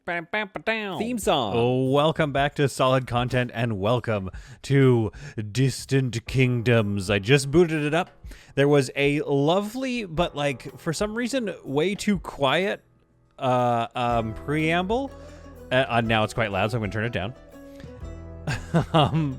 Theme song. Oh, welcome back to Solid Content and welcome to Distant Kingdoms. I just booted it up. There was a lovely, but like for some reason, way too quiet preamble. Now it's quite loud, so I'm going to turn it down.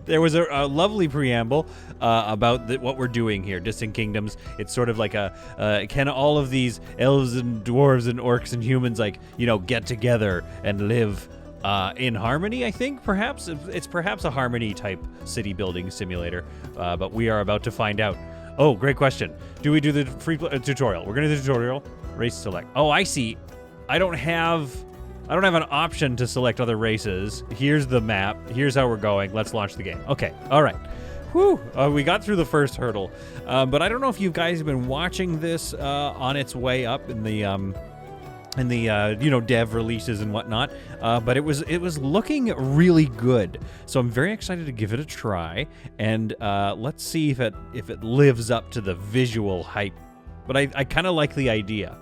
There was a lovely preamble about what we're doing here, Distant Kingdoms. It's sort of like can all of these elves and dwarves and orcs and humans, like, you know, get together and live in harmony, I think, perhaps? It's perhaps a harmony type city building simulator, but we are about to find out. Oh, great question. Do we do the free tutorial? We're going to do the tutorial. Race select. Oh, I see. I don't have an option to select other races. Here's the map. Here's how we're going. Let's launch the game. Okay. All right. Whew. We got through the first hurdle. But I don't know if you guys have been watching this on its way up in the dev releases and whatnot. But it was looking really good. So I'm very excited to give it a try. And let's see if it lives up to the visual hype. But I kind of like the idea.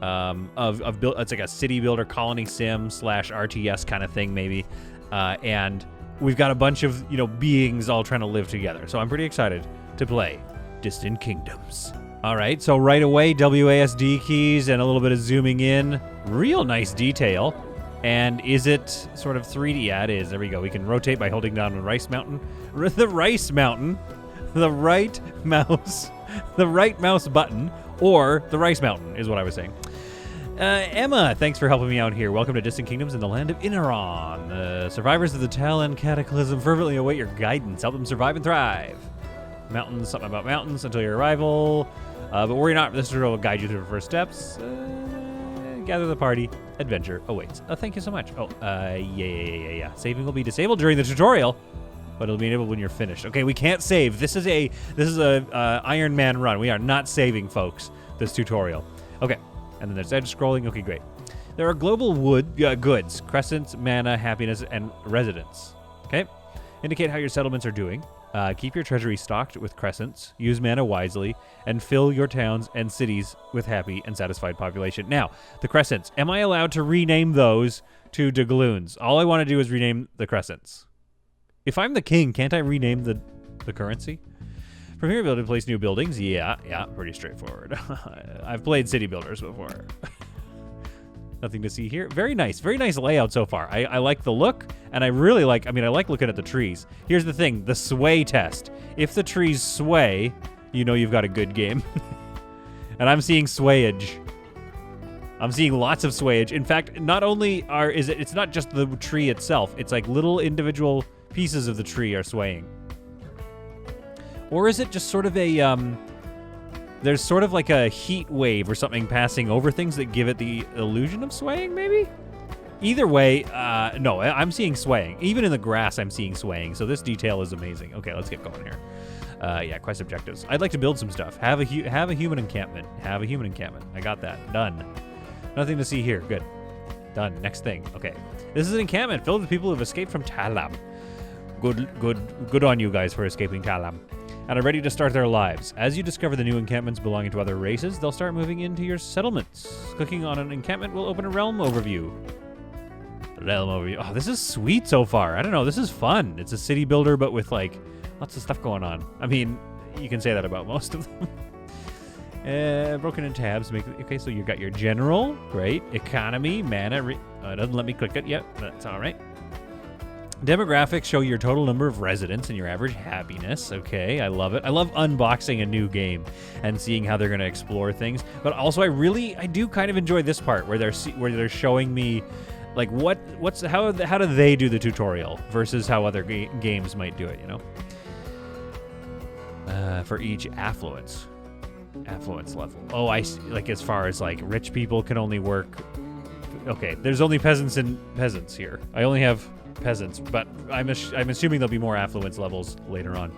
Of build, it's like a city builder colony sim / RTS kind of thing maybe, and we've got a bunch of beings all trying to live together. So I'm pretty excited to play Distant Kingdoms. All right, so right away WASD keys and a little bit of zooming in, real nice detail. And is it sort of 3D? Yeah, it is. There we go. We can rotate by holding down the right mouse button, or the rice mountain is what I was saying. Emma, thanks for helping me out here. Welcome to Distant Kingdoms in the land of Ineron. The survivors of the Talam cataclysm fervently await your guidance. Help them survive and thrive. Mountains, something about mountains until your arrival. But worry not, this tutorial will guide you through the first steps. Gather the party. Adventure awaits. Thank you so much. Oh, yeah. Saving will be disabled during the tutorial, but it'll be enabled when you're finished. Okay, we can't save. This is a Iron Man run. We are not saving, folks, this tutorial. Okay, and then there's edge scrolling. Okay, great. There are global goods, crescents, mana, happiness, and residence. Okay, indicate how your settlements are doing. Keep your treasury stocked with crescents, use mana wisely, and fill your towns and cities with happy and satisfied population. Now, the crescents. Am I allowed to rename those to doubloons? All I want to do is rename the crescents. If I'm the king, can't I rename the currency? From here, you'll be able to place new buildings. Yeah, pretty straightforward. I've played city builders before. Nothing to see here. Very nice layout so far. I like the look, and I really like, I like looking at the trees. Here's the thing, the sway test. If the trees sway, you know you've got a good game. And I'm seeing swayage. I'm seeing lots of swayage. In fact, not only it's not just the tree itself, it's like little individual pieces of the tree are swaying. Or is it just sort of there's sort of like a heat wave or something passing over things that give it the illusion of swaying, maybe? Either way, no, I'm seeing swaying. Even in the grass, I'm seeing swaying. So this detail is amazing. Okay, let's get going here. Yeah, quest objectives. I'd like to build some stuff. Have a human encampment. I got that. Done. Nothing to see here. Good. Done. Next thing. Okay. This is an encampment filled with people who have escaped from Talam. Good on you guys for escaping Talam. And are ready to start their lives. As you discover the new encampments belonging to other races, they'll start moving into your settlements. Clicking on an encampment will open a realm overview. Oh, this is sweet so far. I don't know, this is fun. It's a city builder, but with like lots of stuff going on. I mean, you can say that about most of them. Broken in tabs. Okay, so you got your general, great. Economy, mana. It doesn't let me click it yet. That's all right. Demographics show your total number of residents and your average happiness. Okay, I love it. I love unboxing a new game and seeing how they're going to explore things. But also, I do kind of enjoy this part where they're showing me, like, how do they do the tutorial versus how other games might do it. For each affluence level. Oh, I see. Like as far as like rich people can only work. Okay, there's only peasants here. I only have peasants, but I'm assuming there'll be more affluence levels later on.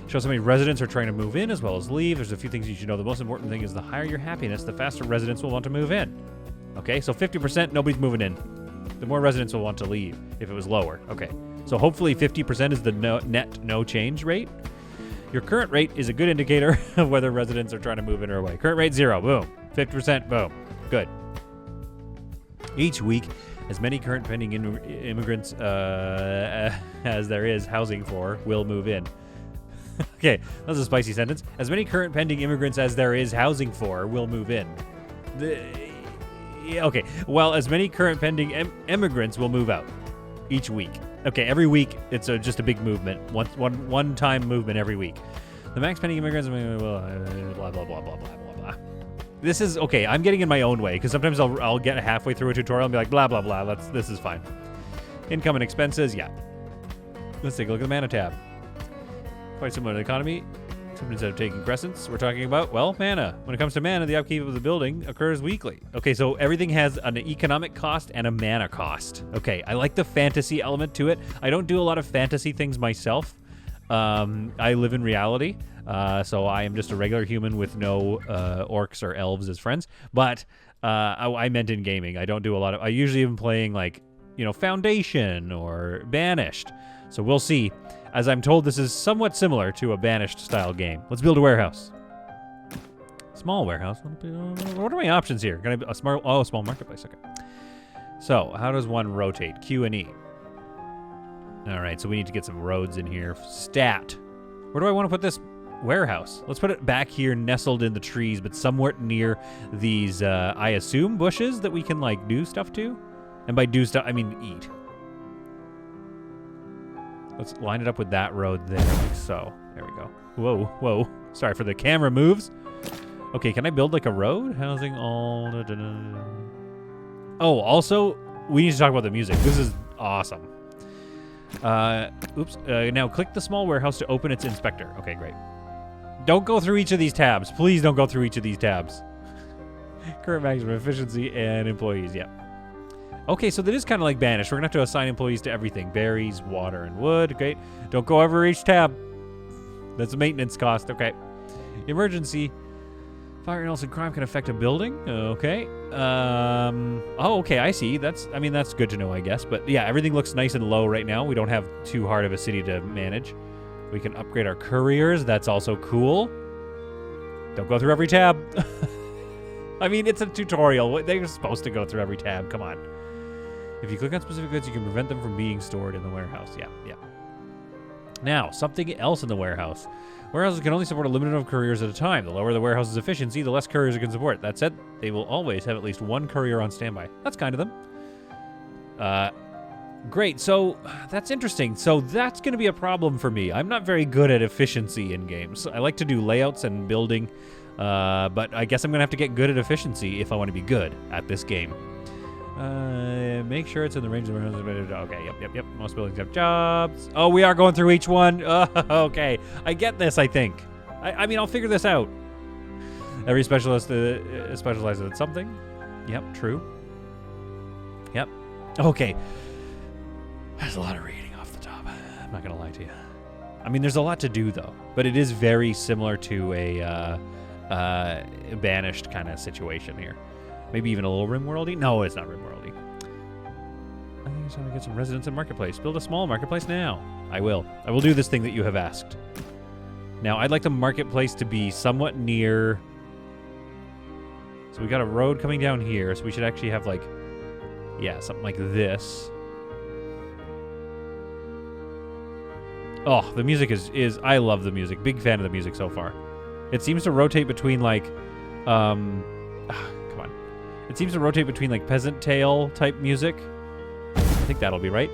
Shows how many residents are trying to move in as well as leave. There's a few things you should know. The most important thing is the higher your happiness, the faster residents will want to move in. Okay, so 50%, nobody's moving in. The more residents will want to leave if it was lower. Okay, so hopefully 50% is the net no change rate. Your current rate is a good indicator of whether residents are trying to move in or away. Current rate 0, boom. 50%, boom. Good. Each week, As many current pending immigrants as there is housing for will move in. Okay, that was a spicy sentence. As many current pending immigrants as there is housing for will move in. Okay, well, as many current pending immigrants will move out each week. Okay, every week it's just a big movement. One-time movement every week. The max pending immigrants, blah, blah, blah, blah, blah, blah, blah. This is, okay, I'm getting in my own way, because sometimes I'll get halfway through a tutorial and be like, blah, blah, blah, this is fine. Income and expenses, yeah. Let's take a look at the mana tab. Quite similar to the economy. Instead of taking crescents, we're talking about, well, mana. When it comes to mana, the upkeep of the building occurs weekly. Okay, so everything has an economic cost and a mana cost. Okay, I like the fantasy element to it. I don't do a lot of fantasy things myself. I live in reality, so I am just a regular human with no orcs or elves as friends. But I meant in gaming. I don't do a lot of... I usually am playing, like, you know, Foundation or Banished. So we'll see. As I'm told, this is somewhat similar to a Banished-style game. Let's build a warehouse. Small warehouse. What are my options here? Can I a small marketplace? Okay. So how does one rotate? Q and E. All right, so we need to get some roads in here. Stat. Where do I want to put this warehouse? Let's put it back here, nestled in the trees, but somewhat near these, I assume, bushes that we can, like, do stuff to. And by do stuff, I mean eat. Let's line it up with that road there, like so. There we go. Whoa, whoa. Sorry for the camera moves. Okay, can I build, like, a road? Housing all... Oh, also, we need to talk about the music. This is awesome. Oops. Now click the small warehouse to open its inspector. Okay, great. Don't go through each of these tabs. Please don't go through each of these tabs. Current maximum efficiency and employees. Yeah. Okay, so that is kind of like Banished. We're going to have to assign employees to everything. Berries, water, and wood. Okay. Don't go over each tab. That's a maintenance cost. Okay. Emergency. Fire and else and crime can affect a building. Okay. Oh, okay, I see. That's good to know, I guess. But yeah, everything looks nice and low right now. We don't have too hard of a city to manage. We can upgrade our couriers. That's also cool. Don't go through every tab. I mean, it's a tutorial. They're supposed to go through every tab. Come on. If you click on specific goods, you can prevent them from being stored in the warehouse. Yeah, yeah. Now, something else in the warehouse. Warehouses can only support a limited number of couriers at a time. The lower the warehouse's efficiency, the less couriers it can support. That said, they will always have at least one courier on standby. That's kind of them. Great, so that's interesting. So that's going to be a problem for me. I'm not very good at efficiency in games. I like to do layouts and building, but I guess I'm going to have to get good at efficiency if I want to be good at this game. Make sure it's in the range of the... Okay, yep. Most buildings have jobs. Oh, we are going through each one. Okay. I get this, I think. I mean, I'll figure this out. Every specialist specializes in something. Yep, true. Yep. Okay. There's a lot of reading off the top. I'm not going to lie to you. I mean, there's a lot to do, though. But it is very similar to a Banished kind of situation here. Maybe even a little rimworldy? No, it's not rimworldy. I think it's time to get some residents in marketplace. Build a small marketplace now. I will. I will do this thing that you have asked. Now, I'd like the marketplace to be somewhat near... So we got a road coming down here, so we should actually have, like... Yeah, something like this. Oh, the music is... I love the music. Big fan of the music so far. It seems to rotate between, like... It seems to rotate between, like, peasant tale type music. I think that'll be right.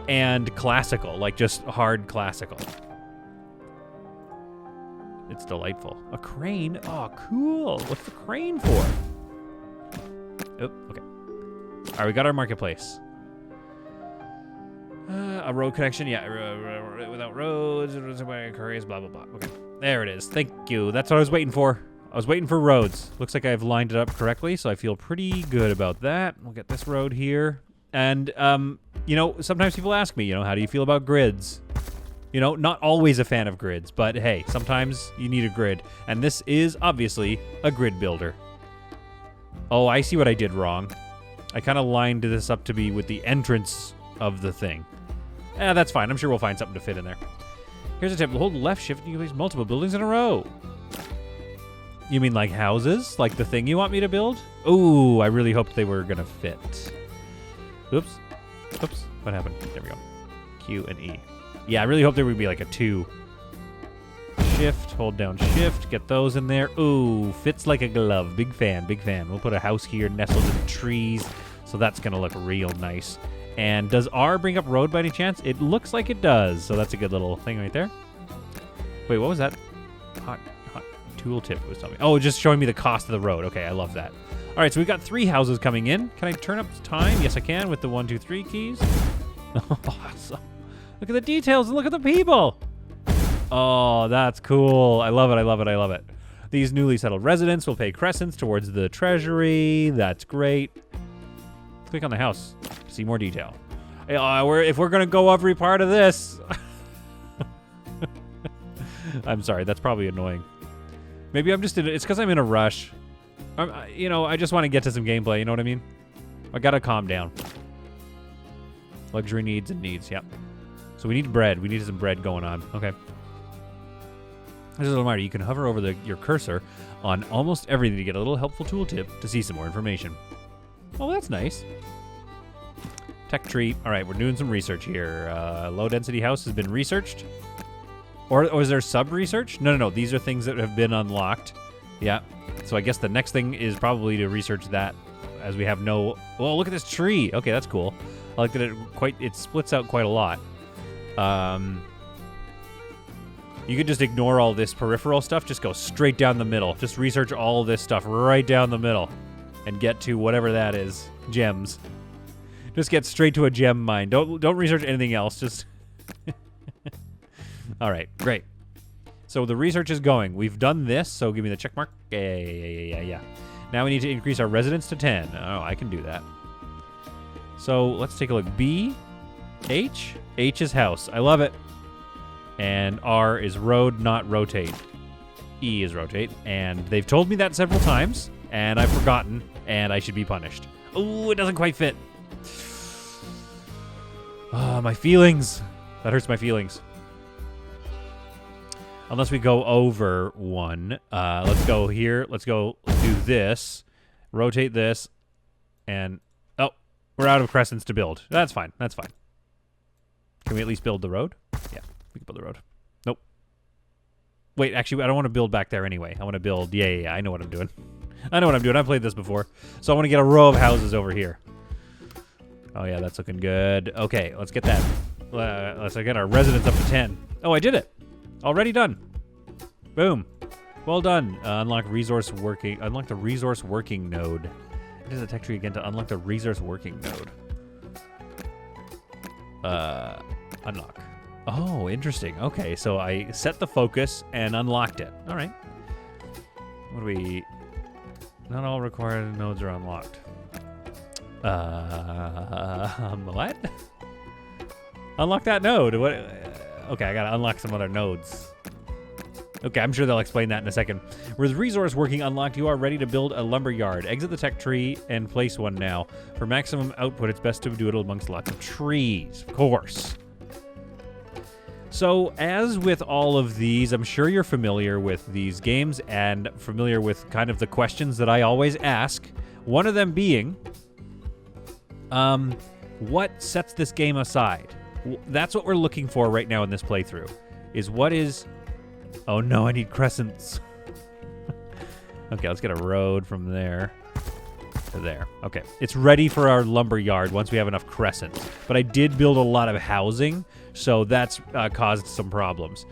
And classical, like just hard classical. It's delightful. A crane? Oh, cool. What's the crane for? Oh, okay. All right, we got our marketplace. A road connection, yeah. Without roads, couriers, blah, blah, blah. Okay, there it is. Thank you. That's what I was waiting for. I was waiting for roads. Looks like I've lined it up correctly, so I feel pretty good about that. We'll get this road here. And, you know, sometimes people ask me, you know, how do you feel about grids? You know, not always a fan of grids, but hey, sometimes you need a grid. And this is obviously a grid builder. Oh, I see what I did wrong. I kind of lined this up to be with the entrance of the thing. That's fine. I'm sure we'll find something to fit in there. Here's a tip. Hold left shift and you can place multiple buildings in a row. You mean like houses? Like the thing you want me to build? Ooh, I really hoped they were going to fit. Oops. Oops. What happened? There we go. Q and E. Yeah, I really hope there would be like a 2. Shift, hold down shift, get those in there. Ooh, fits like a glove. Big fan, big fan. We'll put a house here nestled in trees, so that's going to look real nice. And does R bring up road by any chance? It looks like it does, so that's a good little thing right there. Wait, what was that? Hot tooltip it was telling me. Oh, just showing me the cost of the road. Okay, I love that. All right, so we've got 3 houses coming in. Can I turn up time? Yes, I can with the 1, 2, 3 keys. Awesome. Look at the details and look at the people. Oh, that's cool. I love it, I love it, I love it. These newly settled residents will pay crescents towards the treasury. That's great. Let's click on the house to see more detail. If we're going to go every part of this... I'm sorry, that's probably annoying. Maybe I'm just it's because I'm in a rush. You know, I just want to get to some gameplay, you know what I mean? I got to calm down. Luxury needs and needs, yep. So we need bread. We need some bread going on. Okay. As a reminder, you can hover over your cursor on almost everything to get a little helpful tooltip to see some more information. Oh, that's nice. Tech tree. All right, we're doing some research here. Low-density house has been researched. Or is there sub-research? No. These are things that have been unlocked. Yeah. So I guess the next thing is probably to research that, as we have no... Well, look at this tree. Okay, that's cool. I like that it splits out quite a lot. You could just ignore all this peripheral stuff. Just go straight down the middle. Just research all of this stuff right down the middle and get to whatever that is. Gems. Just get straight to a gem mine. Don't research anything else. Just... All right, great. So the research is going. We've done this, so give me the check mark. Yeah. Now we need to increase our residence to 10. Oh, I can do that. So let's take a look. B, H. H is house. I love it. And R is road, not rotate. E is rotate. And they've told me that several times, and I've forgotten, and I should be punished. Oh, it doesn't quite fit. Oh, my feelings. That hurts my feelings. Unless we go over 1. Let's go here. Let's go do this. Rotate this. And, oh, we're out of crescents to build. That's fine. That's fine. Can we at least build the road? Yeah, we can build the road. Nope. Wait, actually, I don't want to build back there anyway. I want to build... Yeah, I know what I'm doing. I know what I'm doing. I've played this before. So I want to get a row of houses over here. Oh, yeah, that's looking good. Okay, let's get that. Let's get our residence up to 10. Oh, I did it. Already done. Boom. Well done. Unlock the resource working node. It is a tech tree again to unlock the resource working node. Unlock. Oh, interesting. Okay, so I set the focus and unlocked it. All right. What do we... Not all required nodes are unlocked. What? Unlock that node. What? Okay, I gotta unlock some other nodes. Okay, I'm sure they'll explain that in a second. With resource working unlocked, you are ready to build a lumber yard. Exit the tech tree and place one now. For maximum output, it's best to do it amongst lots of trees, of course. So, as with all of these, I'm sure you're familiar with these games and familiar with kind of the questions that I always ask. One of them being, what sets this game aside? That's what we're looking for right now in this playthrough, is what is... Oh no, I need crescents. Okay, let's get a road from there to there. Okay, it's ready for our lumber yard once we have enough crescents. But I did build a lot of housing, so that's caused some problems.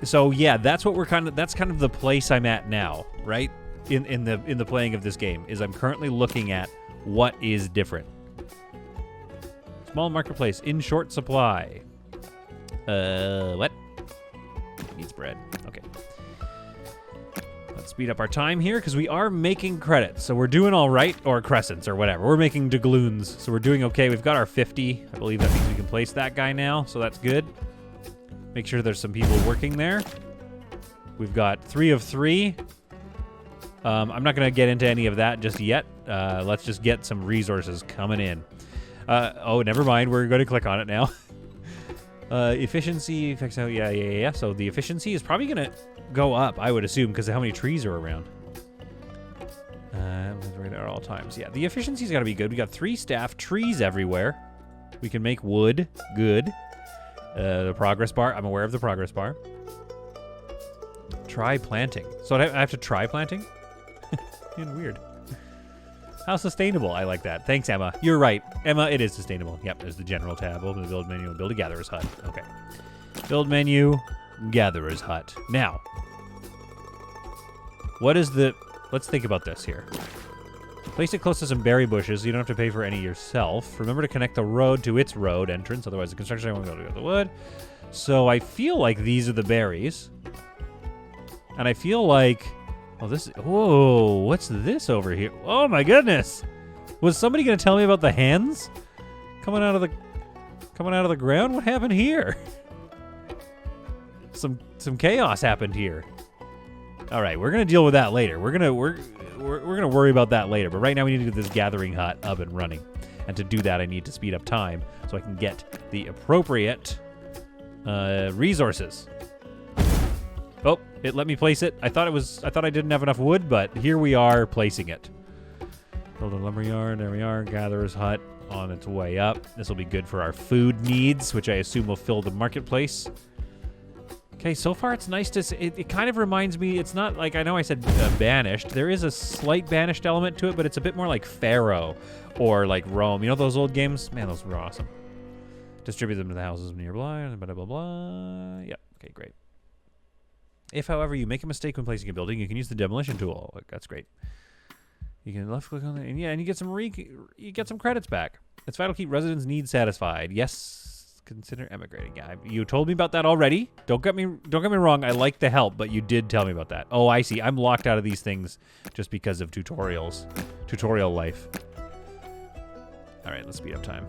So yeah, that's what that's kind of the place I'm at now, right? In the playing of this game, is I'm currently looking at what is different. Small marketplace in short supply. What? Needs bread. Okay. Let's speed up our time here because we are making credits. So we're doing all right, or crescents or whatever. We're making doubloons, so we're doing okay. We've got our 50. I believe that means we can place that guy now, so that's good. Make sure there's some people working there. We've got 3 of 3. I'm not going to get into any of that just yet. Let's just get some resources coming in. Oh, never mind. We're going to click on it now. Efficiency affects out. Yeah. So the efficiency is probably going to go up, I would assume, because of how many trees are around. Right at all times. Yeah, the efficiency's got to be good. We got 3 staff, trees everywhere. We can make wood. Good. The progress bar. I'm aware of the progress bar. Try planting. So I have to try planting? Weird. How sustainable. I like that. Thanks, Emma. You're right. Emma, it is sustainable. Yep, there's the general tab. Open the build menu and build a gatherer's hut. Okay. Build menu, gatherer's hut. Now, what is the... Let's think about this here. Place it close to some berry bushes so you don't have to pay for any yourself. Remember to connect the road to its road entrance, otherwise the construction site won't be able to go to the wood. So I feel like these are the berries. And I feel like... Oh, this... Whoa, what's this over here? Oh, my goodness! Was somebody going to tell me about the hens? Coming out of the ground? What happened here? Some chaos happened here. All right, we're going to deal with that later. We're going to worry about that later. But right now we need to get this gathering hut up and running. And to do that, I need to speed up time so I can get the appropriate resources. Oh, it let me place it. I thought I didn't have enough wood, but here we are placing it. Build a lumberyard. There we are. Gatherer's hut on its way up. This will be good for our food needs, which I assume will fill the marketplace. Okay, so far it's nice to see. It kind of reminds me, it's not like, I know I said banished. There is a slight banished element to it, but it's a bit more like Pharaoh or like Rome. You know those old games? Man, those were awesome. Distribute them to the houses nearby, blah, blah, blah. Yep, okay, great. If, however, you make a mistake when placing a building, you can use the demolition tool. Look, that's great. You can left click on it, and yeah, and you get some credits back. It's vital to keep residents' needs satisfied. Yes, consider emigrating. Yeah, you told me about that already. Don't get me wrong. I like the help, but you did tell me about that. Oh, I see. I'm locked out of these things just because of tutorials, tutorial life. All right, let's speed up time.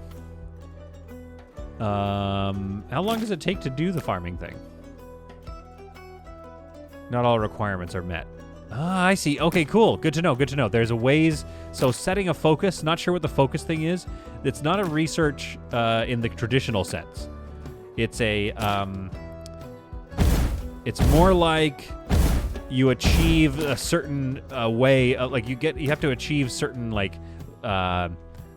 How long does it take to do the farming thing? Not all requirements are met. Ah, I see. Okay, cool. Good to know. Good to know. There's a ways. So setting a focus. Not sure what the focus thing is. It's not a research in the traditional sense. It's a. It's more like you achieve a certain way. Like you have to achieve certain like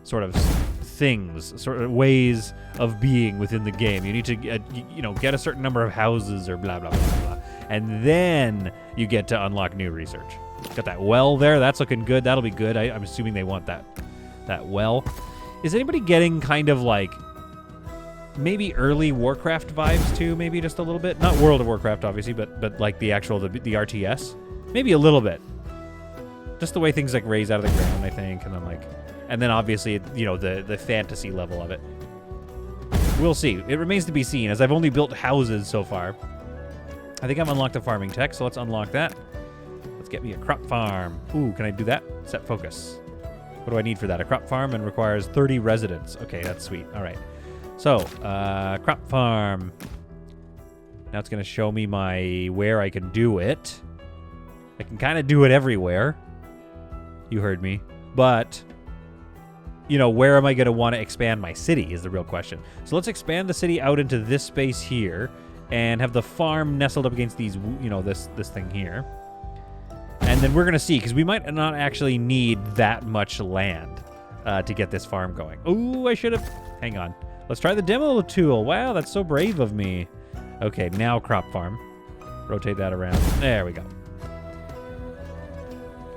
sort of things, sort of ways of being within the game. You need to get a certain number of houses or blah blah blah blah. And then you get to unlock new research. Got that well there. That's looking good. That'll be good. I'm assuming they want that well. Is anybody getting kind of like maybe early Warcraft vibes too? Maybe just a little bit. Not World of Warcraft, obviously, but like the actual the RTS. Maybe a little bit. Just the way things like raise out of the ground, I think, and then obviously the fantasy level of it. We'll see. It remains to be seen, as I've only built houses so far. I think I've unlocked the farming tech, so let's unlock that. Let's get me a crop farm. Ooh, can I do that? Set focus. What do I need for that? A crop farm and requires 30 residents. Okay, that's sweet. All right. So, crop farm. Now it's going to show me where I can do it. I can kind of do it everywhere. You heard me. But, where am I going to want to expand my city is the real question. So let's expand the city out into this space here. And have the farm nestled up against these, this thing here. And then we're going to see, because we might not actually need that much land to get this farm going. Ooh, I should have... Hang on. Let's try the demo tool. Wow, that's so brave of me. Okay, now crop farm. Rotate that around. There we go.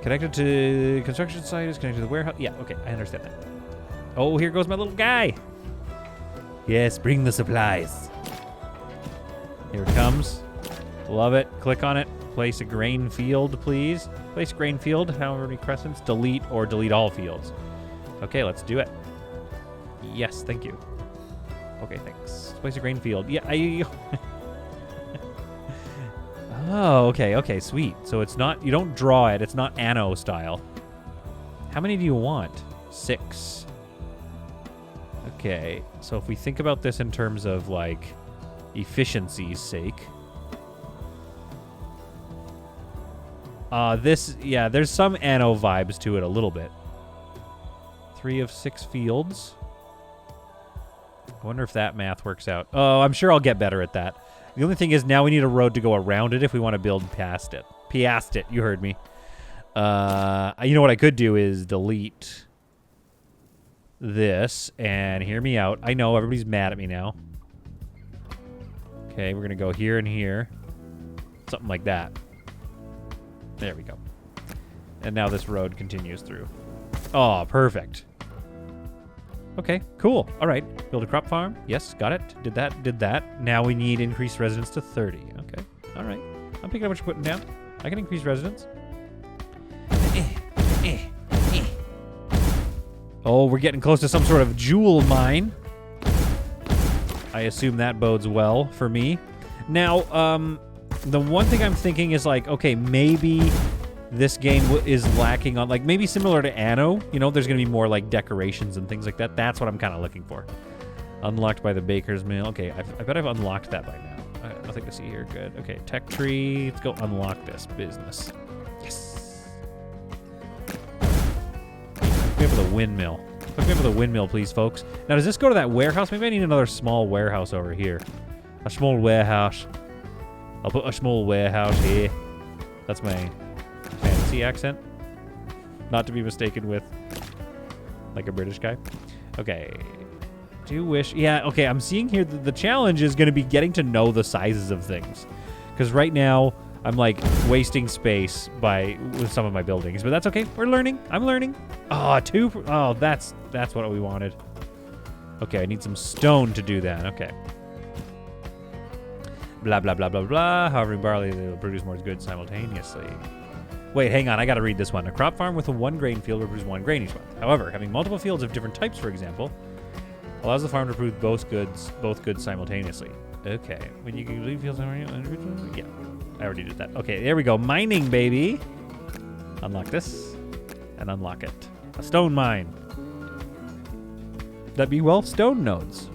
Connected to construction site is connected to the warehouse. Yeah, okay, I understand that. Oh, here goes my little guy. Yes, bring the supplies. Here it comes. Love it. Click on it. Place a grain field, please. Place grain field. However many crescents. Delete or delete all fields. Okay, let's do it. Yes, thank you. Okay, thanks. Place a grain field. Yeah, Oh, okay, sweet. So it's not, you don't draw it. It's not Anno style. How many do you want? 6. Okay, so if we think about this in terms of like efficiency's sake. There's some Anno vibes to it a little bit. 3 of 6 fields. I wonder if that math works out. Oh, I'm sure I'll get better at that. The only thing is now we need a road to go around it if we want to build past it. Past it, you heard me. You know what I could do is delete this and hear me out. I know everybody's mad at me now. Okay, we're going to go here and here. Something like that. There we go. And now this road continues through. Oh, perfect. Okay, cool. All right. Build a crop farm. Yes, got it. Did that. Now we need increased residence to 30. Okay. All right. I'm picking up what you're putting down. I can increase residence. Oh, we're getting close to some sort of jewel mine. I assume that bodes well for me. Now, the one thing I'm thinking is like, okay, maybe this game is lacking on, like, maybe similar to Anno. You know, there's going to be more, like, decorations and things like that. That's what I'm kind of looking for. Unlocked by the baker's mill. Okay, I bet I've unlocked that by now. Nothing to see here. Good. Okay, tech tree. Let's go unlock this business. Yes. Hook me up with a windmill. Hook me up with a windmill, please, folks. Now, does this go to that warehouse? Maybe I need another small warehouse over here. A small warehouse. I'll put a small warehouse here. That's my fantasy accent. Not to be mistaken with, like, a British guy. Okay. Do you wish... Yeah, okay, I'm seeing here the challenge is going to be getting to know the sizes of things. Because right now, I'm, like, wasting space with some of my buildings. But that's okay. We're learning. I'm learning. Oh, that's what we wanted. Okay, I need some stone to do that. Okay. Blah, blah, blah, blah, blah. However, barley will produce more goods simultaneously. Wait, hang on. I got to read this one. A crop farm with a one grain field will produce one grain each month. However, having multiple fields of different types, for example, allows the farm to produce both goods simultaneously. Okay. When you can leave fields... Yeah. I already did that. Okay, there we go. Mining, baby. Unlock this. And unlock it. A stone mine. That'd be, well, stone nodes.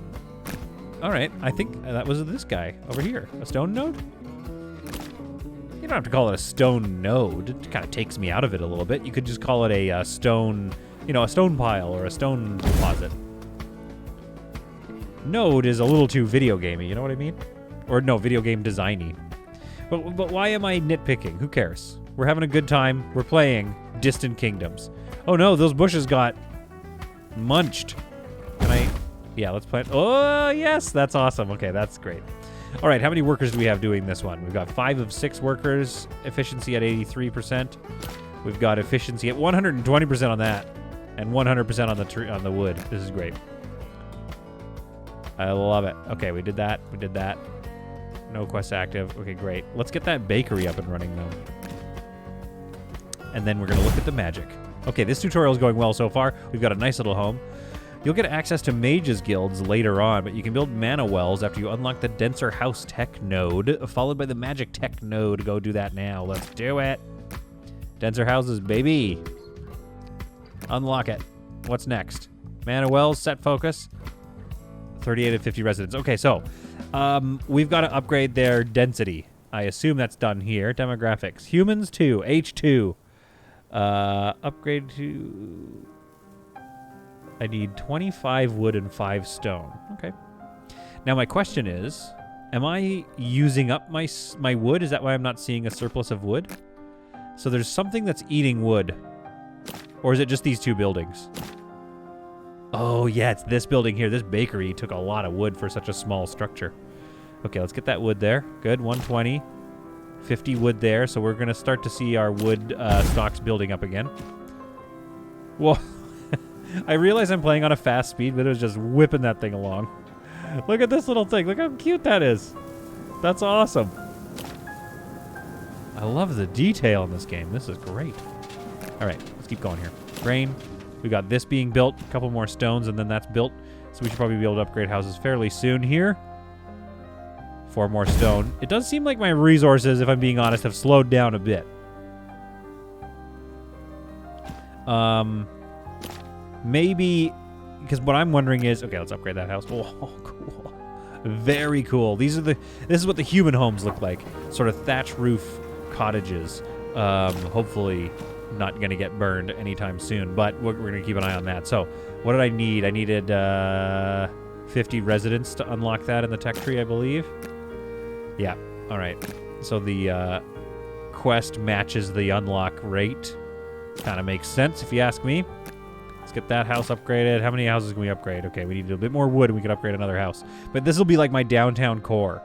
All right. I think that was this guy over here. A stone node? You don't have to call it a stone node. It kind of takes me out of it a little bit. You could just call it a stone, a stone pile or a stone deposit. Node is a little too video gamey, you know what I mean? Or no, video game designy. But why am I nitpicking? Who cares? We're having a good time. We're playing Distant Kingdoms. Oh no, those bushes got munched. Yeah, let's plant. Oh, yes, that's awesome. Okay, that's great. All right, how many workers do we have doing this one? We've got 5 of 6 workers, efficiency at 83%. We've got efficiency at 120% on that, and 100% on the wood. This is great. I love it. Okay, we did that. No quest active. Okay, great. Let's get that bakery up and running, though. And then we're going to look at the magic. Okay, this tutorial is going well so far. We've got a nice little home. You'll get access to mages guilds later on, but you can build mana wells after you unlock the denser house tech node, followed by the magic tech node. Go do that now. Let's do it. Denser houses, baby. Unlock it. What's next? Mana wells, set focus. 38 of 50 residents. Okay, so we've got to upgrade their density. I assume that's done here. Demographics. Humans 2, H2. Upgrade to... I need 25 wood and 5 stone. Okay. Now my question is, am I using up my wood? Is that why I'm not seeing a surplus of wood? So there's something that's eating wood. Or is it just these 2 buildings? Oh, yeah, it's this building here. This bakery took a lot of wood for such a small structure. Okay, let's get that wood there. Good, 120. 50 wood there, so we're going to start to see our wood stocks building up again. Whoa. I realize I'm playing on a fast speed, but it was just whipping that thing along. Look at this little thing. Look how cute that is. That's awesome. I love the detail in this game. This is great. All right, let's keep going here. Grain. We got this being built. A couple more stones, and then that's built. So we should probably be able to upgrade houses fairly soon here. 4 more stone. It does seem like my resources, if I'm being honest, have slowed down a bit. Maybe, because what I'm wondering is, okay, let's upgrade that house. Oh, cool. Very cool. This is what the human homes look like. Sort of thatch roof cottages. Hopefully not going to get burned anytime soon, but we're going to keep an eye on that. So what did I need? I needed 50 residents to unlock that in the tech tree, I believe. Yeah. All right. So the quest matches the unlock rate. Kind of makes sense if you ask me. Let's get that house upgraded. How many houses can we upgrade? Okay, we need a bit more wood and we can upgrade another house. But this will be like my downtown core.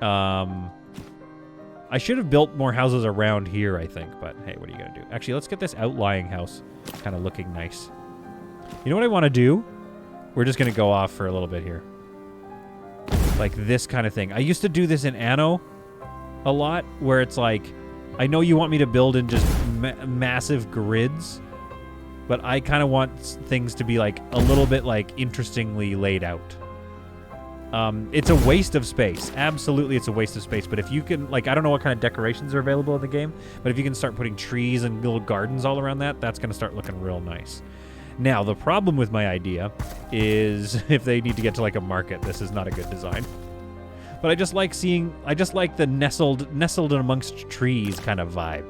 I should have built more houses around here, I think. But hey, what are you going to do? Actually, let's get this outlying house kind of looking nice. You know what I want to do? We're just going to go off for a little bit here. Like this kind of thing. I used to do this in Anno a lot, where it's like, I know you want me to build in just massive grids, but I kind of want things to be like a little bit like interestingly laid out. It's a waste of space. Absolutely, it's a waste of space. But if you can, like, I don't know what kind of decorations are available in the game, but if you can start putting trees and little gardens all around that, that's going to start looking real nice. Now, the problem with my idea is if they need to get to like a market, this is not a good design. But I just like the nestled amongst trees kind of vibe.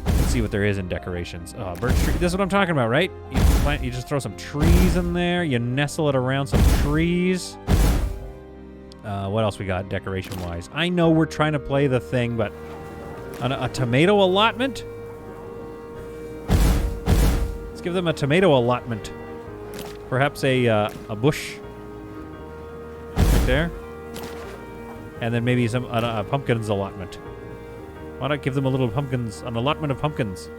Let's see what there is in decorations. Oh, birch tree. This is what I'm talking about, right? You just throw some trees in there. You nestle it around some trees. What else we got decoration-wise? I know we're trying to play the thing, but a tomato allotment? Let's give them a tomato allotment. Perhaps a bush right there. And then maybe some a pumpkins allotment. Why not give them a little pumpkins, an allotment of pumpkins?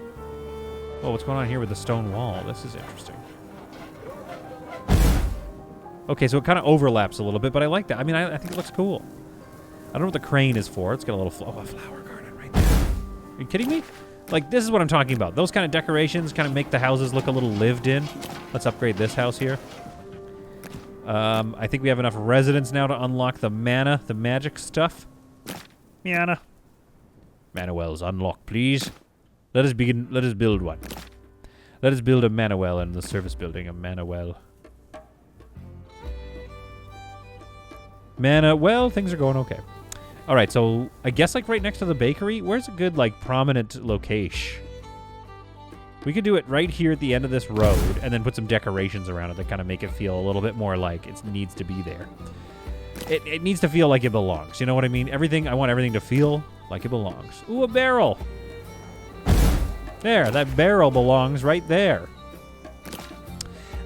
Oh, what's going on here with the stone wall? This is interesting. Okay, so it kind of overlaps a little bit, but I like that. I mean, I think it looks cool. I don't know what the crane is for. It's got a little a flower garden right there. Are you kidding me? Like, this is what I'm talking about. Those kind of decorations kind of make the houses look a little lived in. Let's upgrade this house here. I think we have enough residents now to unlock the mana, the magic stuff. Mana. Mana wells unlocked, please. Let us begin. Let us build one. Let us build a mana well in the service building. A mana well. Mana well, things are going okay. All right, so I guess like right next to the bakery. Where's a good like prominent location? We could do it right here at the end of this road and then put some decorations around it that kind of make it feel a little bit more like it needs to be there. It needs to feel like it belongs. You know what I mean? I want everything to feel like it belongs. Ooh, a barrel. There, that barrel belongs right there.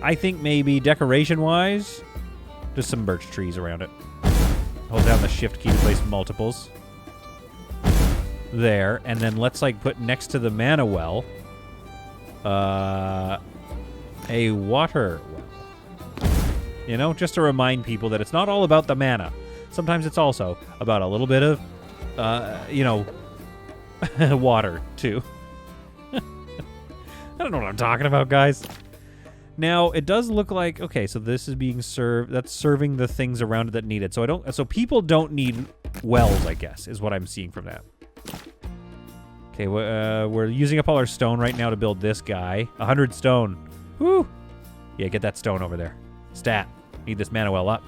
I think maybe decoration-wise, just some birch trees around it. Hold down the shift key to place multiples. There, and then let's like put next to the mana well a water well. You know, just to remind people that it's not all about the mana. Sometimes it's also about a little bit of, you know, water, too. I don't know what I'm talking about, guys. Now, it does look like, okay, so this is being served, that's serving the things around it that need it. So people don't need wells, I guess, is what I'm seeing from that. Okay, we're using up all our stone right now to build this guy. 100 stone. Woo! Yeah, get that stone over there. Stat. Need this mana well up.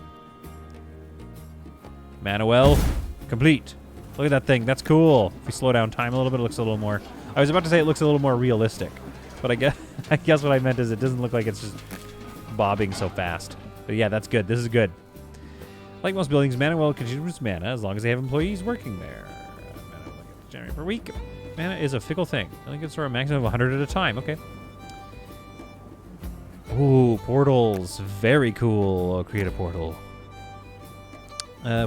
Mana well complete. Look at that thing. That's cool. If we slow down time a little bit, it looks a little more... I was about to say it looks a little more realistic. But I guess what I meant is it doesn't look like it's just bobbing so fast. But yeah, that's good. This is good. Like most buildings, mana well contributes mana as long as they have employees working there. Mana will generate per week. Mana is a fickle thing. I think it's for a maximum of 100 at a time. Okay. Ooh, portals. Very cool. I'll create a portal.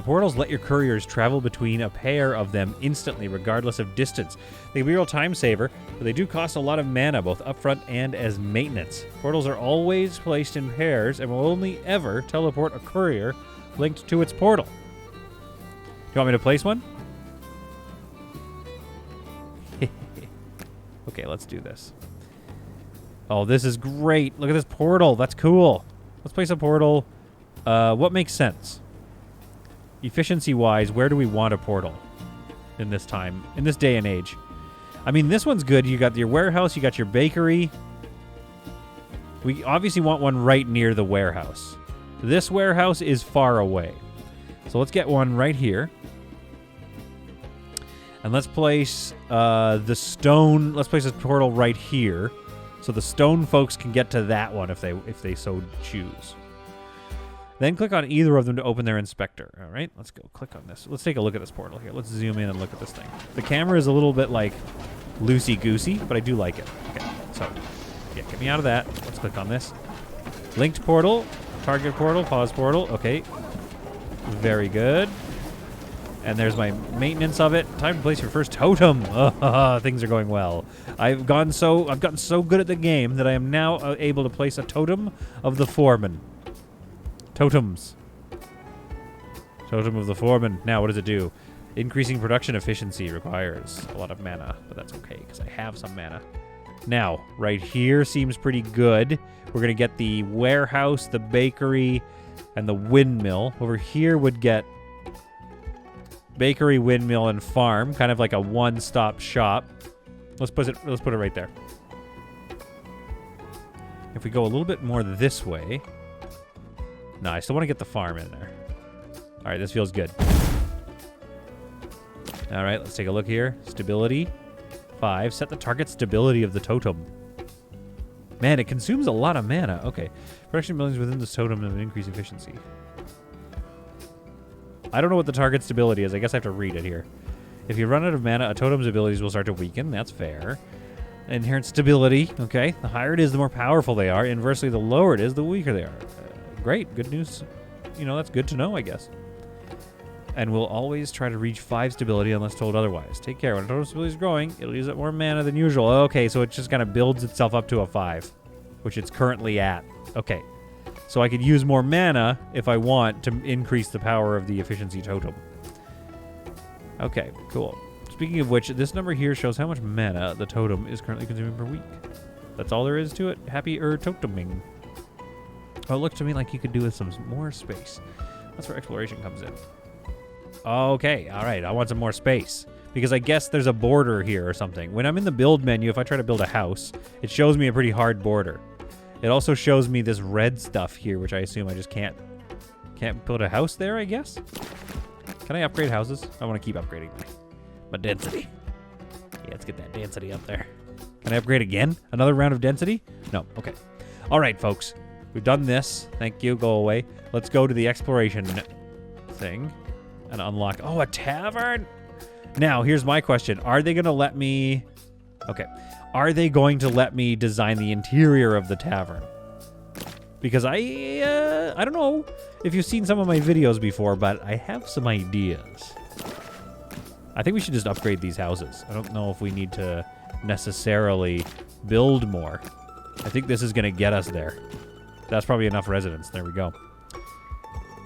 Portals let your couriers travel between a pair of them instantly, regardless of distance. They can be a real time saver, but they do cost a lot of mana, both upfront and as maintenance. Portals are always placed in pairs and will only ever teleport a courier linked to its portal. Do you want me to place one? Okay, let's do this. Oh, this is great. Look at this portal. That's cool. Let's place a portal. What makes sense? Efficiency-wise, where do we want a portal in this time, in this day and age? I mean, this one's good. You got your warehouse, you got your bakery. We obviously want one right near the warehouse. This warehouse is far away. So let's get one right here. And let's place the stone, let's place a portal right here. So the stone folks can get to that one if they so choose. Then click on either of them to open their inspector. All right, let's go click on this. Let's take a look at this portal here. Let's zoom in and look at this thing. The camera is a little bit like loosey-goosey, but I do like it. Okay, so, yeah, get me out of that. Let's click on this. Linked portal, target portal, pause portal. Okay, very good. And there's my maintenance of it. Time to place your first totem. Things are going well. I've gotten so good at the game that I am now able to place a totem of the foreman. Totems. Totem of the foreman. Now, what does it do? Increasing production efficiency requires a lot of mana, but that's okay because I have some mana. Now, right here seems pretty good. We're going to get the warehouse, the bakery, and the windmill. Over here would get bakery, windmill, and farm, kind of like a one-stop shop. Let's put it right there. If we go a little bit more this way, no, I still want to get the farm in there. All right, this feels good. All right, let's take a look here. Stability 5. Set the target stability of the totem. Man, it consumes a lot of mana. Okay, production buildings within this totem have an increased efficiency. I don't know what the target stability is. I guess I have to read it here. If you run out of mana, a totem's abilities will start to weaken. That's fair. Inherent stability. Okay. The higher it is, the more powerful they are. Inversely, the lower it is, the weaker they are. Great. Good news. You know, that's good to know, I guess. And we'll always try to reach 5 stability unless told otherwise. Take care. When a totem stability is growing, it'll use up more mana than usual. Okay, so it just kind of builds itself up to a 5, which it's currently at. Okay. So I could use more mana if I want to increase the power of the efficiency totem. Okay, cool. Speaking of which, this number here shows how much mana the totem is currently consuming per week. That's all there is to it. Happy-er toteming. Oh, it looks to me like you could do with some more space. That's where exploration comes in. Okay, all right. I want some more space. Because I guess there's a border here or something. When I'm in the build menu, if I try to build a house, it shows me a pretty hard border. It also shows me this red stuff here, which I assume I just can't build a house there, I guess? Can I upgrade houses? I want to keep upgrading my density. Yeah, let's get that density up there. Can I upgrade again? Another round of density? No, okay. All right, folks. We've done this. Thank you. Go away. Let's go to the exploration thing and unlock... Oh, a tavern? Now, here's my question. Are they going to let me... Okay. Are they going to let me design the interior of the tavern? Because I don't know if you've seen some of my videos before, but I have some ideas. I think we should just upgrade these houses. I don't know if we need to necessarily build more. I think this is going to get us there. That's probably enough residents. There we go.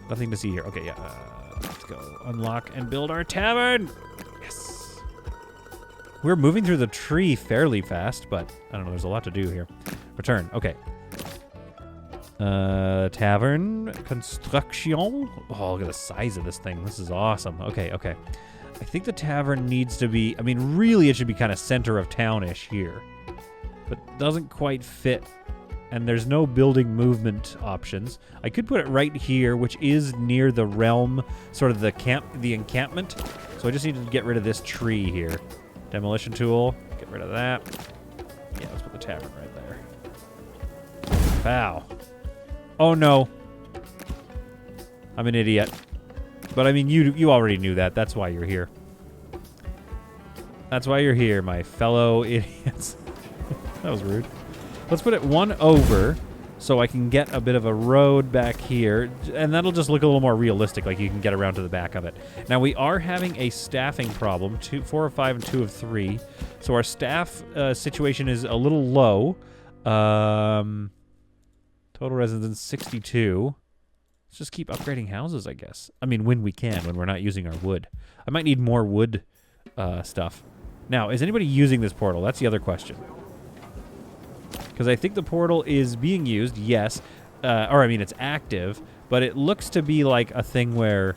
Nothing to see here. Okay, yeah. Let's go unlock and build our tavern. Yes. We're moving through the tree fairly fast, but I don't know. There's a lot to do here. Return. Okay. Tavern construction. Oh, look at the size of this thing. This is awesome. Okay, okay. I think the tavern needs to be... I mean, really, it should be kind of center of town-ish here. But doesn't quite fit. And there's no building movement options. I could put it right here, which is near the realm, sort of the encampment. So I just need to get rid of this tree here. Demolition tool. Get rid of that. Yeah, let's put the tavern right there. Pow. Oh, no. I'm an idiot. But, I mean, you already knew that. That's why you're here. That's why you're here, my fellow idiots. That was rude. Let's put it one over so I can get a bit of a road back here. And that'll just look a little more realistic, like you can get around to the back of it. Now, we are having a staffing problem. 4 of 5 and 2 of 3. So our staff situation is a little low. Total residence 62. Let's just keep upgrading houses, I guess. I mean, when we can, when we're not using our wood. I might need more wood stuff. Now, is anybody using this portal? That's the other question. Because I think the portal is being used, yes. Or, I mean, it's active. But it looks to be like a thing where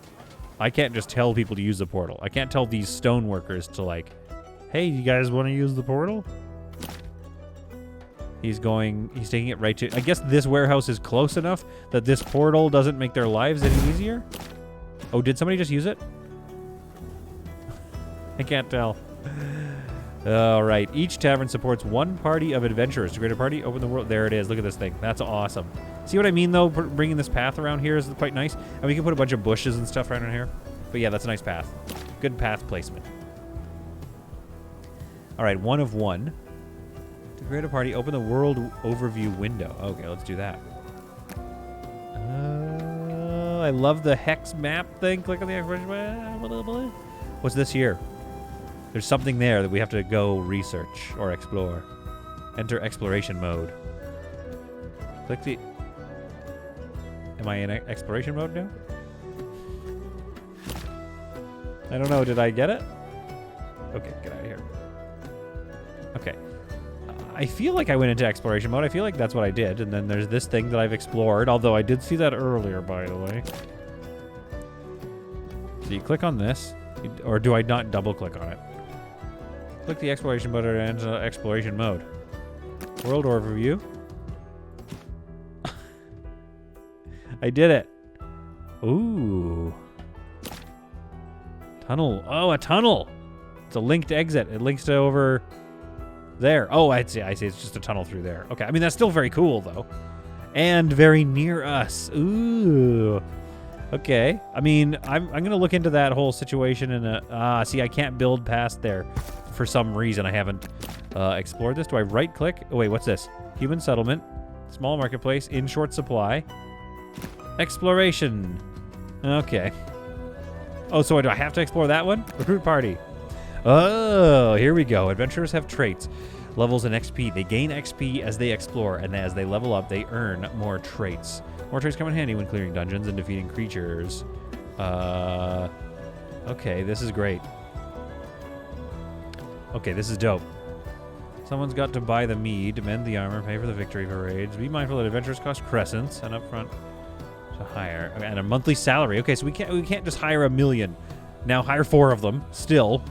I can't just tell people to use the portal. I can't tell these stone workers to, like, hey, you guys want to use the portal? He's taking it right to... I guess this warehouse is close enough that this portal doesn't make their lives any easier? Oh, did somebody just use it? I can't tell. All right. Each tavern supports one party of adventurers. To create a party, open the world. There it is. Look at this thing. That's awesome. See what I mean, though? Bringing this path around here is quite nice. And we can put a bunch of bushes and stuff right around here. But yeah, that's a nice path. Good path placement. All right, 1 of 1. To create a party, open the world overview window. Okay, let's do that. I love the hex map thing. Click on the exploration. What's this here? There's something there that we have to go research or explore. Enter exploration mode. Click the... Am I in exploration mode now? I don't know. Did I get it? Okay, get out of here. Okay. I feel like I went into exploration mode. I feel like that's what I did. And then there's this thing that I've explored, although I did see that earlier, by the way. So you click on this, or do I not double click on it? Click the exploration button and enter exploration mode. World overview. I did it. Ooh. Tunnel. Oh, a tunnel. It's a linked exit. It links to over there. Oh, I see. I see. It's just a tunnel through there. Okay. I mean, that's still very cool, though. And very near us. Ooh. Okay. I mean, I'm going to look into that whole situation in a... see, I can't build past there for some reason. I haven't explored this. Do I right-click? Oh, wait. What's this? Human settlement. Small marketplace. In short supply. Exploration. Okay. Oh, so do I have to explore that one? Recruit party. Oh, here we go. Adventurers have traits, levels, and XP. They gain XP as they explore, and as they level up, they earn more traits. More traits come in handy when clearing dungeons and defeating creatures. Okay, this is great. Okay, this is dope. Someone's got to buy the mead, mend the armor, pay for the victory parades. Be mindful that adventurers cost crescents, and upfront to hire. And a monthly salary. Okay, so we can't just hire 1 million. Now hire 4 of them. Still.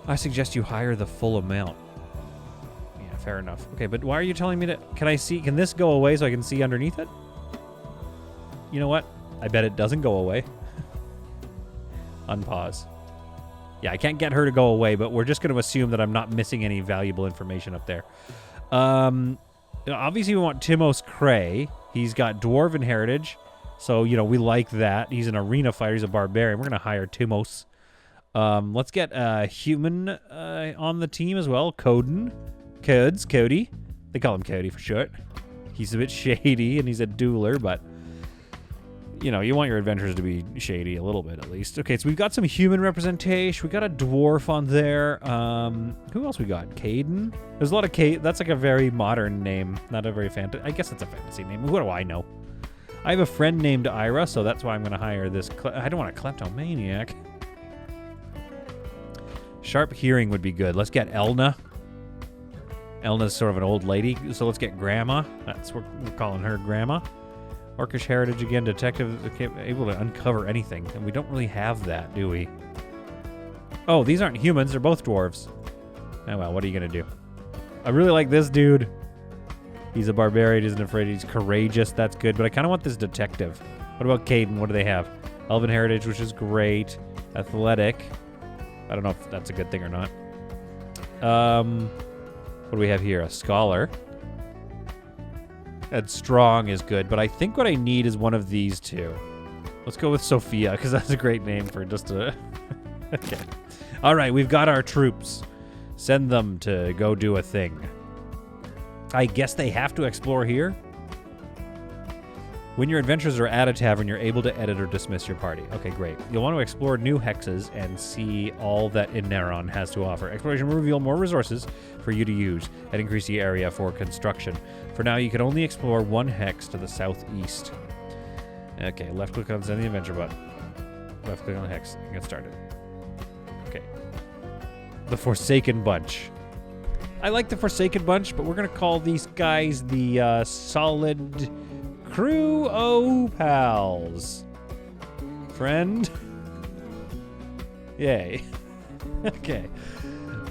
I suggest you hire the full amount. Yeah, fair enough. Okay, but why are you telling me to... Can this go away so I can see underneath it? You know what? I bet it doesn't go away. Unpause. Yeah, I can't get her to go away, but we're just going to assume that I'm not missing any valuable information up there. Obviously, we want Timos Cray. He's got Dwarven heritage, so, you know, we like that. He's an arena fighter. He's a barbarian. We're going to hire Timos. Let's get a human on the team as well. Cody. They call him Cody for short. He's a bit shady, and he's a dueler, but, you know, you want your adventurers to be shady a little bit, at least. Okay, so we've got some human representation. We got a dwarf on there. Who else we got? Caden? There's a lot of Kate. That's like a very modern name. Not a very fantasy. I guess it's a fantasy name. What do I know? I have a friend named Ira, so that's why I'm going to hire this. I don't want a kleptomaniac. Sharp hearing would be good. Let's get Elna. Elna's sort of an old lady, so let's get Grandma. That's what we're calling her, Grandma. Orcish heritage again, detective, able to uncover anything. And we don't really have that, do we? Oh, these aren't humans. They're both dwarves. Oh, well, what are you going to do? I really like this dude. He's a barbarian. Isn't afraid. He's courageous. That's good. But I kind of want this detective. What about Caden? What do they have? Elven heritage, which is great. Athletic. I don't know if that's a good thing or not. What do we have here? A scholar. And strong is good, but I think what I need is one of these two. Let's go with Sophia, because that's a great name for just a... Okay. All right, we've got our troops. Send them to go do a thing. I guess they have to explore here. When your adventurers are at a tavern, you're able to edit or dismiss your party. Okay, great. You'll want to explore new hexes and see all that Ineron has to offer. Exploration will reveal more resources for you to use and increase the area for construction. For now, you can only explore one hex to the southeast. Okay, left click on send the adventure button. Left click on the hex and get started. Okay. The Forsaken Bunch. I like the Forsaken Bunch, but we're going to call these guys the Solid Crew O Pals. Friend. Yay. Okay.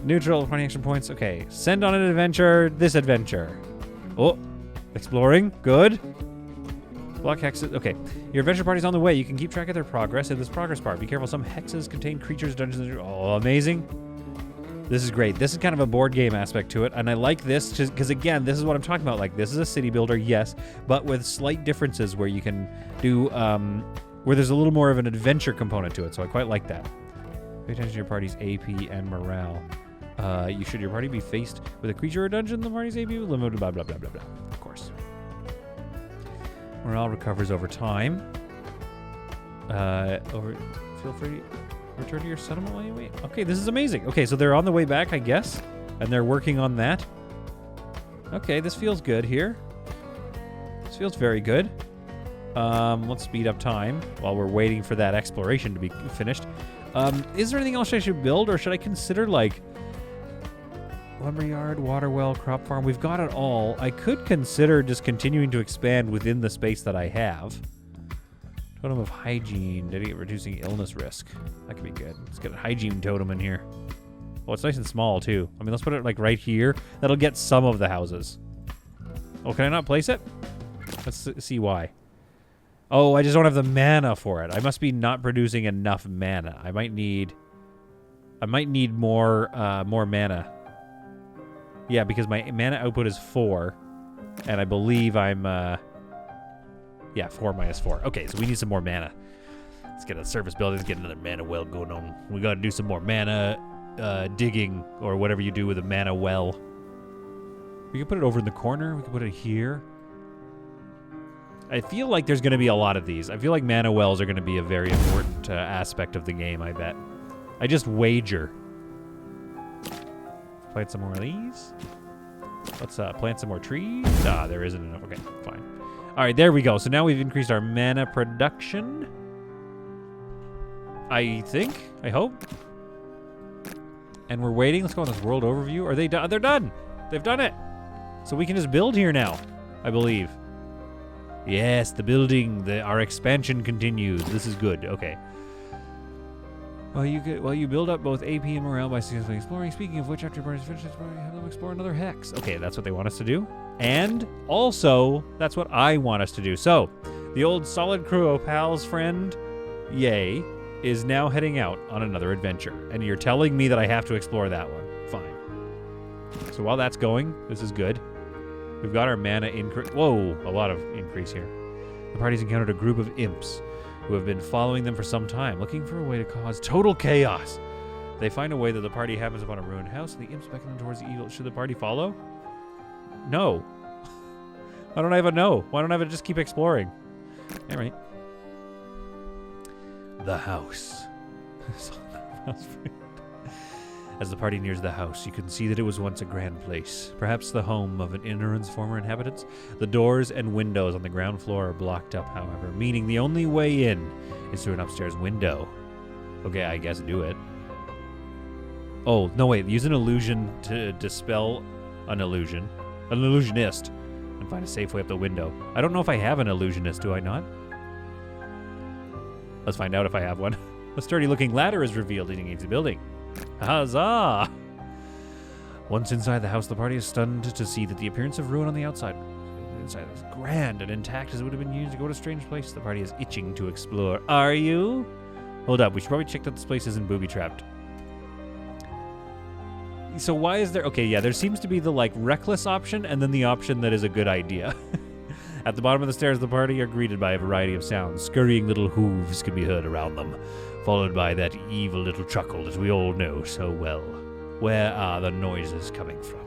Neutral, 20 action points. Okay. Send on an adventure. This adventure. Oh. Exploring. Good. Block hexes. Okay. Your adventure party's on the way. You can keep track of their progress in this progress bar. Be careful. Some hexes contain creatures, dungeons. Oh, amazing. This is great. This is kind of a board game aspect to it, and I like this because, again, this is what I'm talking about. Like, this is a city builder, yes, but with slight differences where you can do, where there's a little more of an adventure component to it, so I quite like that. Pay attention to your party's AP and morale. Should your party be faced with a creature or dungeon, the party's AP limited, blah, blah, blah, blah, blah. Of course. Morale recovers over time. Feel free to return to your settlement while you wait. Okay, this is amazing. Okay, so they're on the way back, I guess, and they're working on that. Okay, this feels good here. This feels very good. Let's speed up time while we're waiting for that exploration to be finished. Is there anything else I should build, or should I consider, like, lumberyard, water well, crop farm? We've got it all. I could consider just continuing to expand within the space that I have. Totem of hygiene, reducing illness risk. That could be good. Let's get a hygiene totem in here. Oh, it's nice and small, too. I mean, let's put it, like, right here. That'll get some of the houses. Oh, can I not place it? Let's see why. Oh, I just don't have the mana for it. I must be not producing enough mana. I might need more mana. Yeah, because my mana output is 4, and I believe I'm 4 minus 4. Okay, so we need some more mana. Let's get a surface building. Let's get another mana well going on. We got to do some more mana digging, or whatever you do with a mana well. We can put it over in the corner. We can put it here. I feel like there's going to be a lot of these. I feel like mana wells are going to be a very important aspect of the game, I bet. I just wager. Plant some more of these. Let's plant some more trees. Ah, there isn't enough. Okay, fine. All right, there we go. So now we've increased our mana production. I think. I hope. And we're waiting. Let's go on this world overview. Are they done? They're done. They've done it. So we can just build here now, I believe. Yes, the building, our expansion continues. This is good. Okay. Well, you build up both AP and morale by successfully exploring. Speaking of which, after your party's finished exploring, have them explore another hex. Okay, that's what they want us to do. And also, that's what I want us to do. So, the old solid crew of pals friend, Yay, is now heading out on another adventure. And you're telling me that I have to explore that one. Fine. So while that's going, this is good. We've got our mana increase. Whoa, a lot of increase here. The party's encountered a group of imps who have been following them for some time, looking for a way to cause total chaos. They find a way that the party happens upon a ruined house, and the imps beckon them towards the evil. Should the party follow? No. Why don't I have a no? Why don't I have a just keep exploring? All right. The house. As the party nears the house, you can see that it was once a grand place, perhaps the home of an Ineron's former inhabitants. The doors and windows on the ground floor are blocked up, however, meaning the only way in is through an upstairs window. Okay, I guess do it. Oh, no, wait. Use an illusion to dispel an illusion. An illusionist. And find a safe way up the window. I don't know if I have an illusionist, do I not? Let's find out if I have one. A sturdy-looking ladder is revealed leading into the building. Huzzah! Once inside the house, the party is stunned to see that the appearance of ruin on the outside. The inside is grand and intact as it would have been used to go to a strange place. The party is itching to explore. Are you? Hold up, we should probably check that this place isn't booby-trapped. So why is there... Okay, yeah, there seems to be the, like, reckless option and then the option that is a good idea. At the bottom of the stairs, the party are greeted by a variety of sounds. Scurrying little hooves can be heard around them, followed by that evil little chuckle that we all know so well. Where are the noises coming from?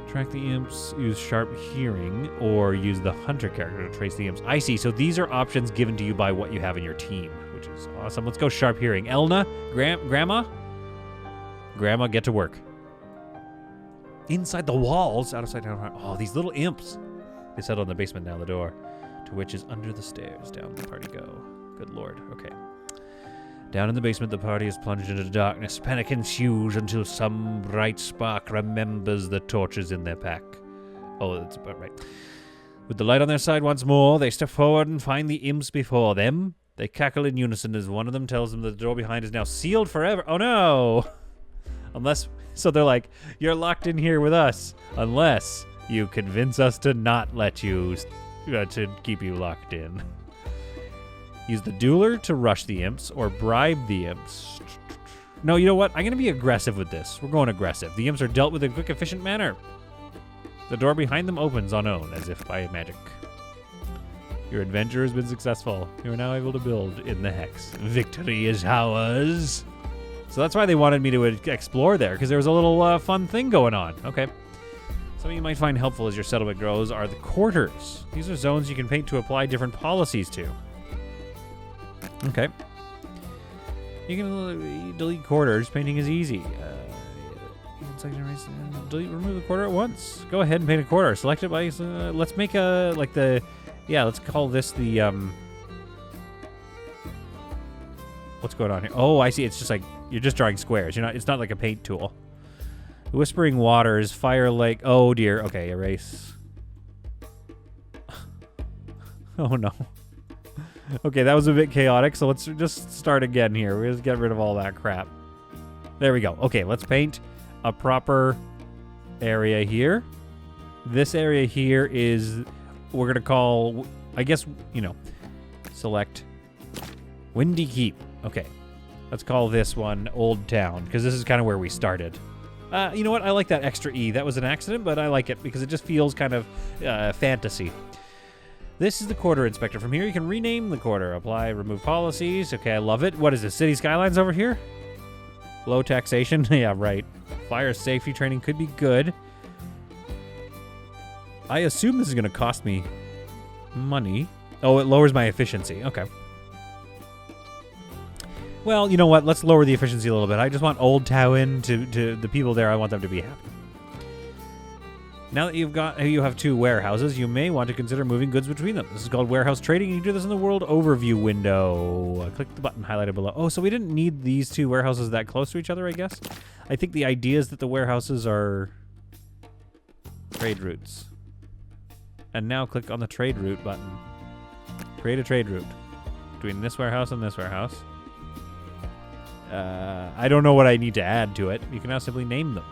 Track the imps, use sharp hearing, or use the hunter character to trace the imps. I see, so these are options given to you by what you have in your team, which is awesome. Let's go sharp hearing. Elna, Grandma, get to work. Inside the walls, out of sight, down. Oh, these little imps. They settle in the basement down the door, to which is under the stairs. Down the party go. Good lord. Okay. Down in the basement, the party is plunged into darkness. Panic ensues until some bright spark remembers the torches in their pack. Oh, that's about right. With the light on their side once more, they step forward and find the imps before them. They cackle in unison as one of them tells them that the door behind is now sealed forever. Oh no! So they're like, you're locked in here with us, unless you convince us to not let you, to keep you locked in. Use the dueler to rush the imps or bribe the imps. No, you know what? I'm going to be aggressive with this. We're going aggressive. The imps are dealt with in a quick, efficient manner. The door behind them opens on own, as if by magic. Your adventure has been successful. You are now able to build in the hex. Victory is ours. So that's why they wanted me to explore there, because there was a little fun thing going on. Okay. Something you might find helpful as your settlement grows are the quarters. These are zones you can paint to apply different policies to. Okay. You can delete quarters. Painting is easy. Remove the quarter at once. Go ahead and paint a quarter. Select it by... let's make a... like the... Yeah, let's call this the... What's going on here? Oh, I see. It's just like... You're just drawing squares. You're not... It's not like a paint tool. Whispering Waters. Fire Lake. Oh, dear. Okay, erase. Oh, no. Okay, that was a bit chaotic, so let's just start again here. We'll just get rid of all that crap. There we go. Okay, let's paint a proper area here. This area here is, we're going to call, I guess, you know, select Windy Keep. Okay, let's call this one Old Town, because this is kind of where we started. You know what? I like that extra E. That was an accident, but I like it because it just feels kind of fantasy. This is the quarter inspector. From here, you can rename the quarter. Apply, remove policies. Okay, I love it. What is this? City Skylines over here? Low taxation. Yeah, right. Fire safety training could be good. I assume this is going to cost me money. Oh, it lowers my efficiency. Okay. Well, you know what? Let's lower the efficiency a little bit. I just want Old Town to the people there. I want them to be happy. Now that you have 2 warehouses, you may want to consider moving goods between them. This is called warehouse trading, and you do this in the world overview window. Click the button highlighted below. Oh, so we didn't need these 2 warehouses that close to each other, I guess? I think the idea is that the warehouses are trade routes. And now click on the trade route button. Create a trade route between this warehouse and this warehouse. I don't know what I need to add to it. You can now simply name them.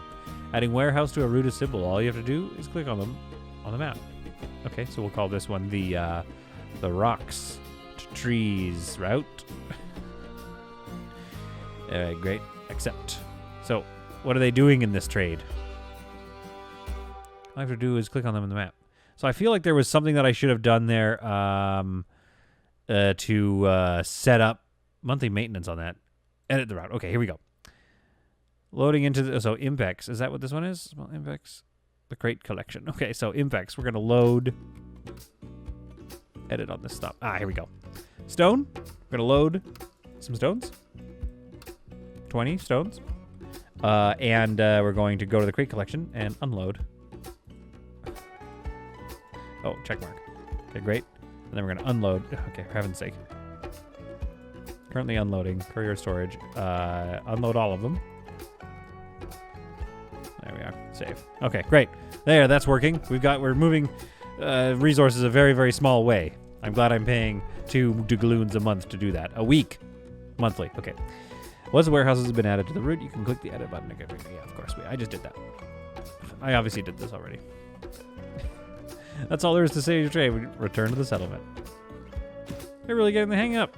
Adding warehouse to a route is simple. All you have to do is click on them on the map. Okay, so we'll call this one the rocks to trees route. All right, great. Accept. So, what are they doing in this trade? All I have to do is click on them on the map. So I feel like there was something that I should have done there to set up monthly maintenance on that. Edit the route. Okay, here we go. Loading into the... So, Impex. Is that what this one is? Well, Impex. The crate collection. Okay, so Impex. We're going to load... Edit on this stuff. Ah, here we go. Stone. We're going to load some stones. 20 stones. And we're going to go to the crate collection and unload. Oh, check mark. Okay, great. And then we're going to unload. Okay, for heaven's sake. Currently unloading. Courier storage. Unload all of them. There we are. Save. Okay, great. There, that's working. We're moving resources a very, very small way. I'm glad I'm paying 2 doubloons a month to do that. A week. Monthly. Okay. Once the warehouses have been added to the route, you can click the edit button. Okay, yeah, of course. I just did that. I obviously did this already. That's all there is to say to your trade. We return to the settlement. You're really getting the hang up.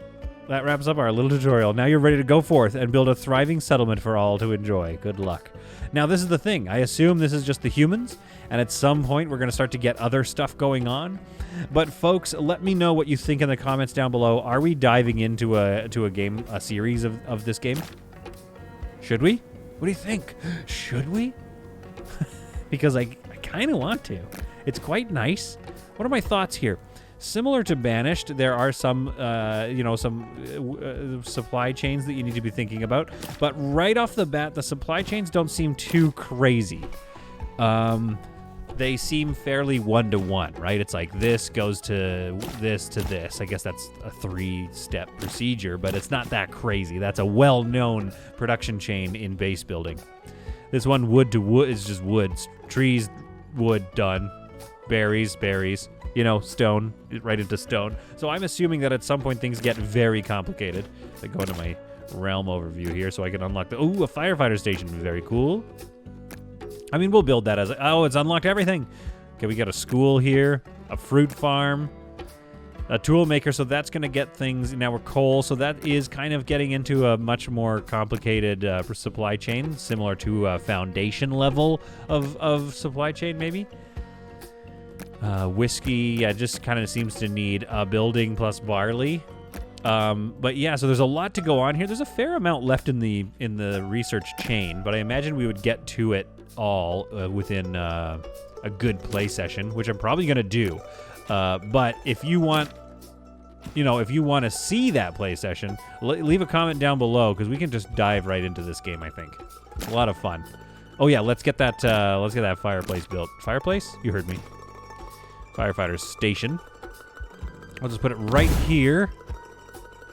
That wraps up our little tutorial. Now you're ready to go forth and build a thriving settlement for all to enjoy. Good luck. Now, this is the thing. I assume this is just the humans, and at some point we're going to start to get other stuff going on. But folks, let me know what you think in the comments down below. Are we diving into a series of this game? Should we? What do you think? Should we? Because I kind of want to. It's quite nice. What are my thoughts here? Similar to Banished, there are some supply chains that you need to be thinking about. But right off the bat, the supply chains don't seem too crazy. They seem fairly one-to-one, right? It's like this goes to this to this. I guess that's a 3-step procedure, but it's not that crazy. That's a well-known production chain in base building. This one wood to wood is just woods. Trees, wood, done. Berries, berries. You know, stone, right into stone. So I'm assuming that at some point things get very complicated. I go into my realm overview here so I can unlock the... Ooh, a firefighter station. Very cool. I mean, we'll build that as... Oh, it's unlocked everything. Okay, we got a school here, a fruit farm, a tool maker, so that's going to get things... Now we're coal, so that is kind of getting into a much more complicated supply chain, similar to a foundation level of supply chain, maybe. Whiskey just kind of seems to need a building plus barley. But yeah, so there's a lot to go on here. There's a fair amount left in the research chain, but I imagine we would get to it all within a good play session, which I'm probably going to do. But if you want, if you want to see that play session, leave a comment down below because we can just dive right into this game. I think it's a lot of fun. Oh yeah, let's get that fireplace built. Fireplace? You heard me. Firefighter's station. I'll just put it right here.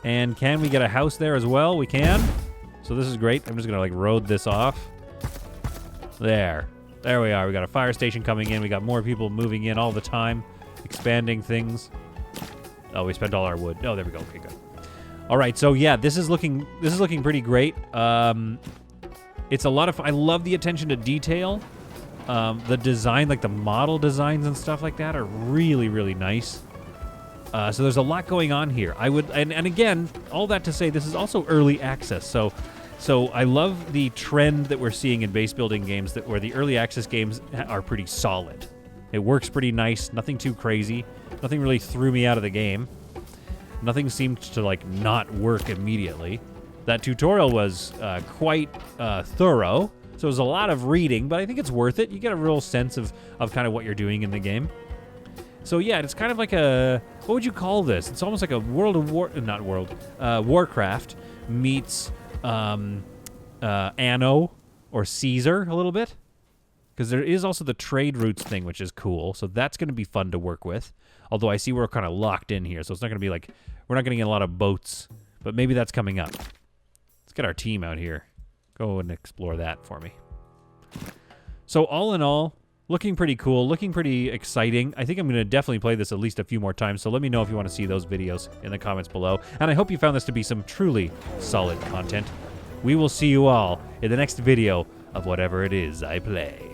And can we get a house there as well? We can. So this is great. I'm just gonna road this off. There we are. We got a fire station coming in. We got more people moving in all the time, expanding things. Oh, we spent all our wood. Oh, there we go. Okay, good. All right. So yeah, this is looking pretty great. It's a lot of. I love the attention to detail. The design, like the model designs and stuff like that, are really, really nice. So there's a lot going on here. And again, all that to say, this is also early access. So I love the trend that we're seeing in base building games where the early access games are pretty solid. It works pretty nice. Nothing too crazy. Nothing really threw me out of the game. Nothing seemed to not work immediately. That tutorial was quite thorough. So it was a lot of reading, but I think it's worth it. You get a real sense of kind of what you're doing in the game. So yeah, it's kind of like what would you call this? It's almost like a Warcraft meets Anno or Caesar a little bit. Because there is also the trade routes thing, which is cool. So that's going to be fun to work with. Although I see we're kind of locked in here, so it's not going to be we're not getting a lot of boats. But maybe that's coming up. Let's get our team out here. Go and explore that for me. So all in all, looking pretty cool, looking pretty exciting. I think I'm going to definitely play this at least a few more times, so let me know if you want to see those videos in the comments below. And I hope you found this to be some truly solid content. We will see you all in the next video of whatever it is I play.